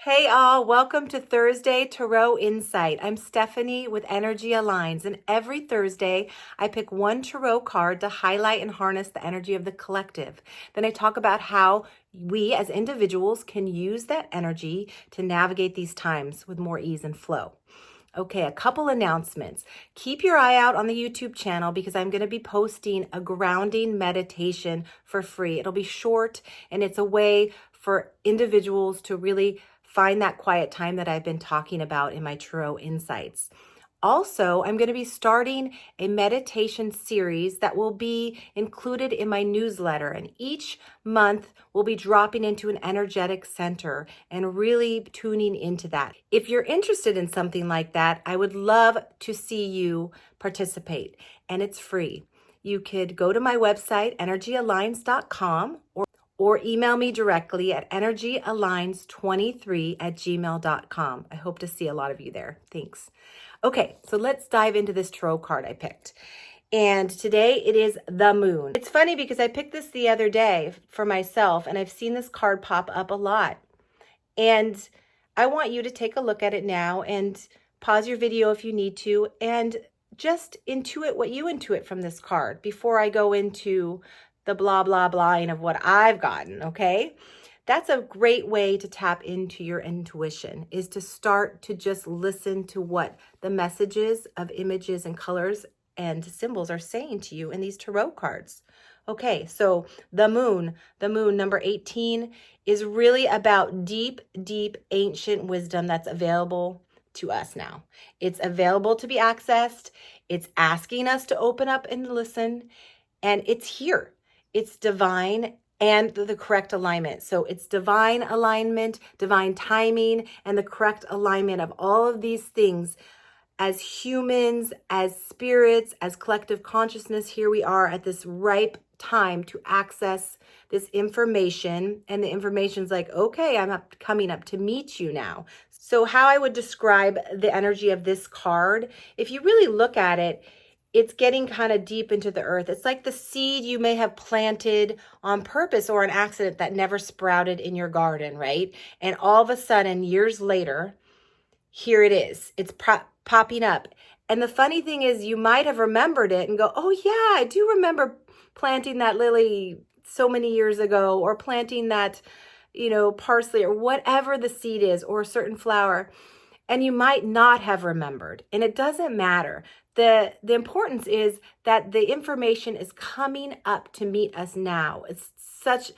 Hey all, welcome to Thursday Tarot Insight. I'm Stephanie with Energy Aligns, and every Thursday I pick one tarot card to highlight and harness the energy of the collective. Then I talk about how we as individuals can use that energy to navigate these times with more ease and flow. Okay, a couple announcements. Keep your eye out on the YouTube channel because I'm going to be posting a grounding meditation for free. It'll be short and it's a way for individuals to really find that quiet time that I've been talking about in my Tarot Insights. Also, I'm going to be starting a meditation series that will be included in my newsletter. And each month we'll be dropping into an energetic center and really tuning into that. If you're interested in something like that, I would love to see you participate. And it's free. You could go to my website, energyaligns.com, or email me directly at energyaligns23@gmail.com. I hope to see a lot of you there. Thanks. Okay, so let's dive into this tarot card I picked. And today it is the Moon. It's funny because I picked this the other day for myself, and I've seen this card pop up a lot. And I want you to take a look at it now and pause your video if you need to, and just intuit what you intuit from this card before I go into the blah, blah, blahing of what I've gotten, okay? That's a great way to tap into your intuition, is to start to just listen to what the messages of images and colors and symbols are saying to you in these tarot cards. Okay, so the moon number 18 is really about deep, deep ancient wisdom that's available to us now. It's available to be accessed. It's asking us to open up and listen, and it's here. It's divine and the correct alignment. So it's divine alignment, divine timing, and the correct alignment of all of these things. As humans, as spirits, as collective consciousness, here we are at this ripe time to access this information. And the information's like, okay, coming up to meet you now. So how I would describe the energy of this card, if you really look at it, it's getting kind of deep into the earth. It's like the seed you may have planted on purpose or an accident that never sprouted in your garden, right? And all of a sudden, years later, here it is. It's popping up. And the funny thing is, you might have remembered it and go, oh yeah, I do remember planting that lily so many years ago, or planting that, parsley, or whatever the seed is, or a certain flower. And you might not have remembered. And it doesn't matter. The importance is that the information is coming up to meet us now. It's such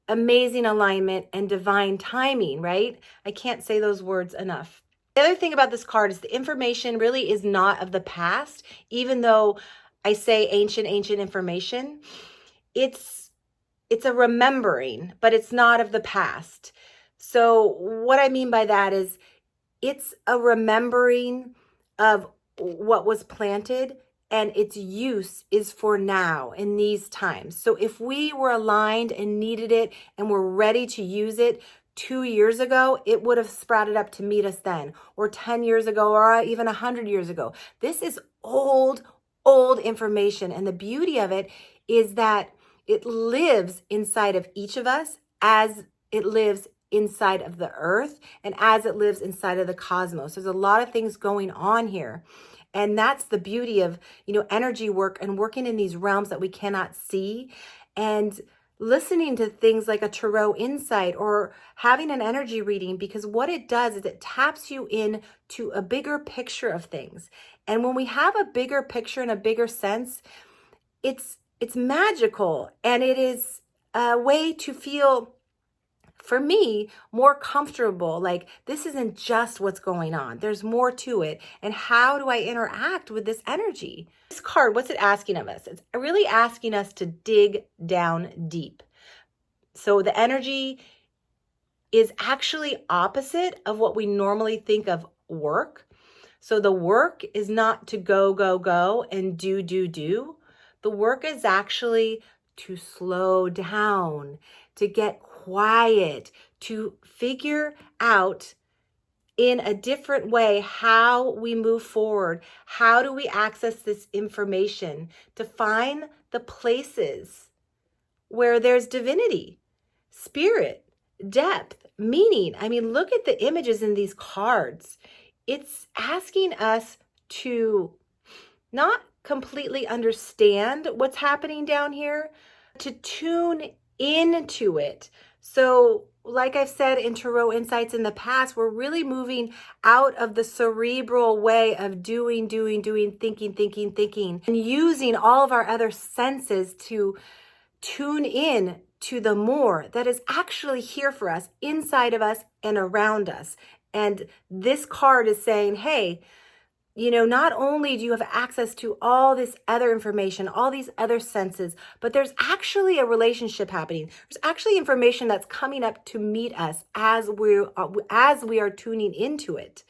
amazing alignment and divine timing, right? I can't say those words enough. The other thing about this card is the information really is not of the past, even though I say ancient information. It's a remembering, but it's not of the past. So what I mean by that is it's a remembering of what was planted, and its use is for now in these times. So if we were aligned and needed it and were ready to use it 2 years ago, it would have sprouted up to meet us then, or 10 years ago, or even 100 years ago. This is old information. And the beauty of it is that it lives inside of each of us as it lives inside of the earth and as it lives inside of the cosmos. There's a lot of things going on here. And that's the beauty of, energy work and working in these realms that we cannot see, and listening to things like a tarot insight or having an energy reading, because what it does is it taps you in to a bigger picture of things. And when we have a bigger picture and a bigger sense, it's magical, and it is a way to feel, for me, more comfortable. Like, this isn't just what's going on. There's more to it. And how do I interact with this energy? This card, what's it asking of us? It's really asking us to dig down deep. So the energy is actually opposite of what we normally think of work. So the work is not to go and do. The work is actually to slow down, to get quiet, to figure out in a different way how we move forward. How do we access this information to find the places where there's divinity, spirit, depth, meaning. I mean, look at the images in these cards. It's asking us to not completely understand what's happening down here, to tune into it. So, like I've said in Tarot Insights in the past, we're really moving out of the cerebral way of doing, thinking, and using all of our other senses to tune in to the more that is actually here for us, inside of us and around us. And this card is saying, hey, not only do you have access to all this other information, all these other senses, but there's actually a relationship happening. There's actually information that's coming up to meet us as we are tuning into it.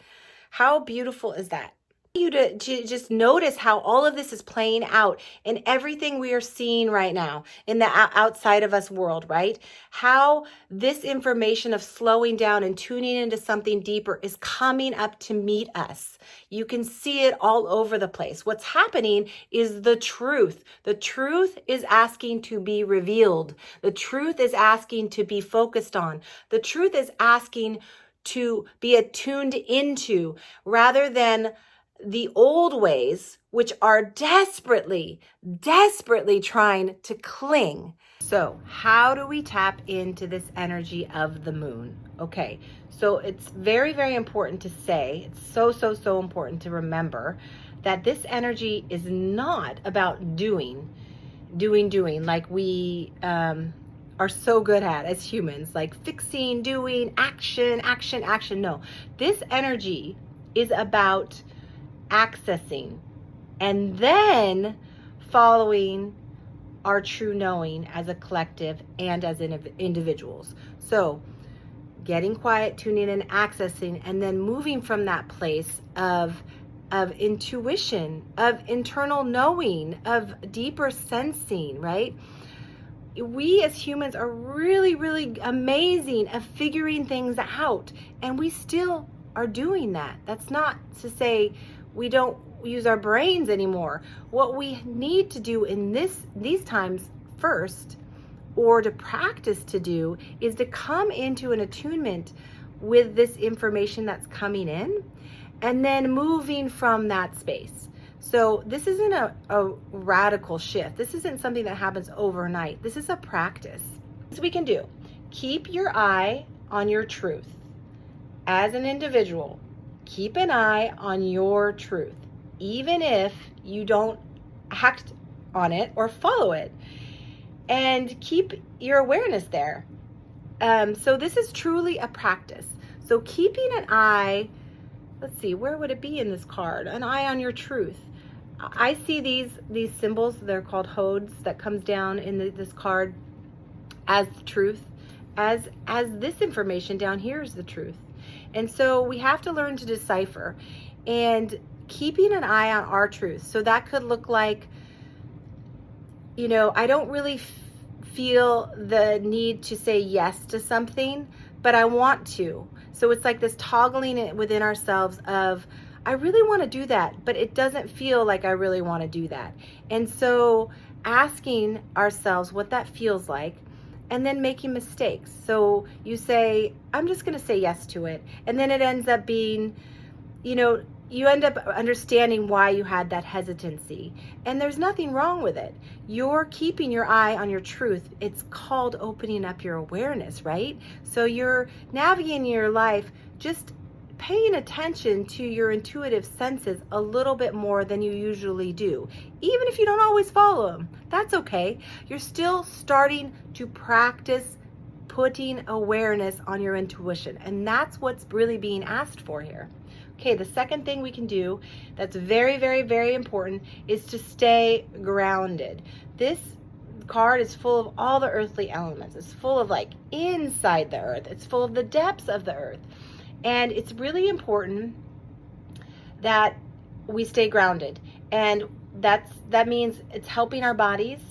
How beautiful is that? You to just notice how all of this is playing out in everything we are seeing right now in the outside of us world, right? How this information of slowing down and tuning into something deeper is coming up to meet us. You can see it all over the place. What's happening is the truth. The truth is asking to be revealed. The truth is asking to be focused on. The truth is asking to be attuned into, rather than the old ways, which are desperately trying to cling. So how do we tap into this energy of the moon? Okay, so it's very important to say, it's so important to remember that this energy is not about doing like we are so good at as humans, like fixing, doing, action. No, this energy is about accessing and then following our true knowing as a collective and as individuals. So getting quiet, tuning in, accessing, and then moving from that place of intuition, of internal knowing, of deeper sensing, right? We as humans are really amazing at figuring things out, and we still are doing that. That's not to say we don't use our brains anymore. What we need to do in these times first, or to practice to do, is to come into an attunement with this information that's coming in, and then moving from that space. So this isn't a radical shift. This isn't something that happens overnight. This is a practice. So we can do, keep your eye on your truth. As an individual, keep an eye on your truth, even if you don't act on it or follow it, and keep your awareness there. So this is truly a practice. So keeping an eye, let's see, where would it be in this card? An eye on your truth. I see these symbols, they're called hodes, that comes down in this card as truth, as this information down here is the truth. And so we have to learn to decipher and keeping an eye on our truth. So that could look like, I don't really feel the need to say yes to something, but I want to. So it's like this toggling it within ourselves of, I really want to do that, but it doesn't feel like I really want to do that. And so asking ourselves what that feels like, and then making mistakes. So you say, I'm just going to say yes to it. And then it ends up being, you end up understanding why you had that hesitancy. And there's nothing wrong with it. You're keeping your eye on your truth. It's called opening up your awareness, right? So you're navigating your life just paying attention to your intuitive senses a little bit more than you usually do. Even if you don't always follow them, that's okay. You're still starting to practice putting awareness on your intuition. And that's what's really being asked for here. Okay, the second thing we can do that's very important is to stay grounded. This card is full of all the earthly elements. It's full of like inside the earth. It's full of the depths of the earth. And it's really important that we stay grounded. And that means it's helping our bodies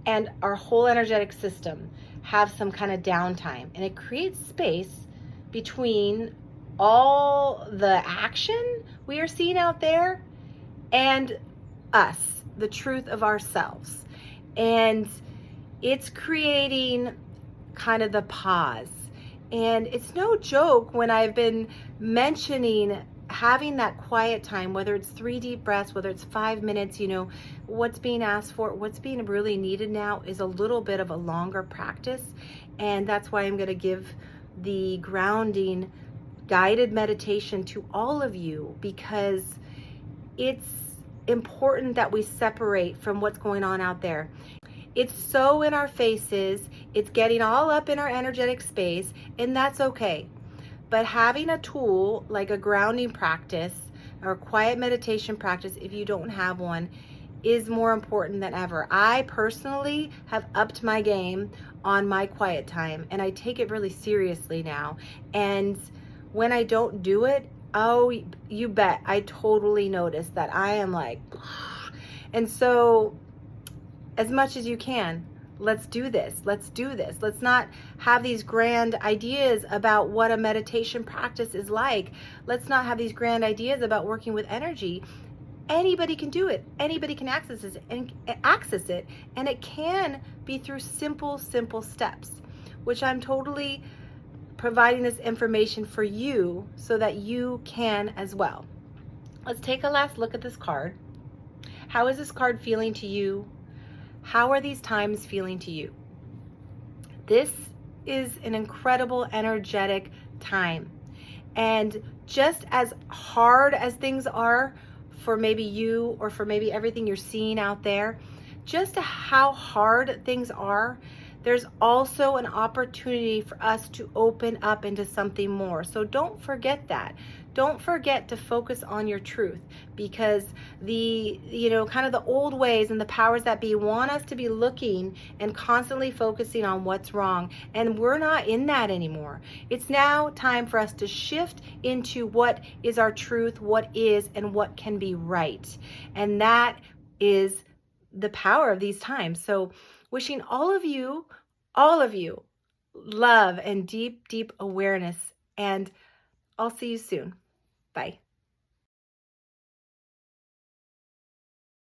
and our whole energetic system have some kind of downtime. And it creates space between all the action we are seeing out there and us, the truth of ourselves. And it's creating kind of the pause. And it's no joke when I've been mentioning having that quiet time, whether it's 3 deep breaths, whether it's 5 minutes, what's being asked for, what's being really needed now is a little bit of a longer practice. And that's why I'm going to give the grounding guided meditation to all of you, because it's important that we separate from what's going on out there. It's so in our faces, it's getting all up in our energetic space, and that's okay. But having a tool like a grounding practice or a quiet meditation practice, if you don't have one, is more important than ever. I personally have upped my game on my quiet time, and I take it really seriously now. And when I don't do it, oh, you bet, I totally notice that I am like, and so as much as you can, let's do this. Let's do this. Let's not have these grand ideas about what a meditation practice is like. Let's not have these grand ideas about working with energy. Anybody can do it. Anybody can access it, and it can be through simple steps, which I'm totally providing this information for you so that you can as well. Let's take a last look at this card. How is this card feeling to you? How are these times feeling to you? This is an incredible energetic time. And just as hard as things are for maybe you or for maybe everything you're seeing out there, just how hard things are, there's also an opportunity for us to open up into something more. So don't forget that. Don't forget to focus on your truth, because the kind of the old ways and the powers that be want us to be looking and constantly focusing on what's wrong. And we're not in that anymore. It's now time for us to shift into what is our truth, what is and what can be right. And that is the power of these times. So wishing all of you, love and deep awareness. And I'll see you soon. Bye.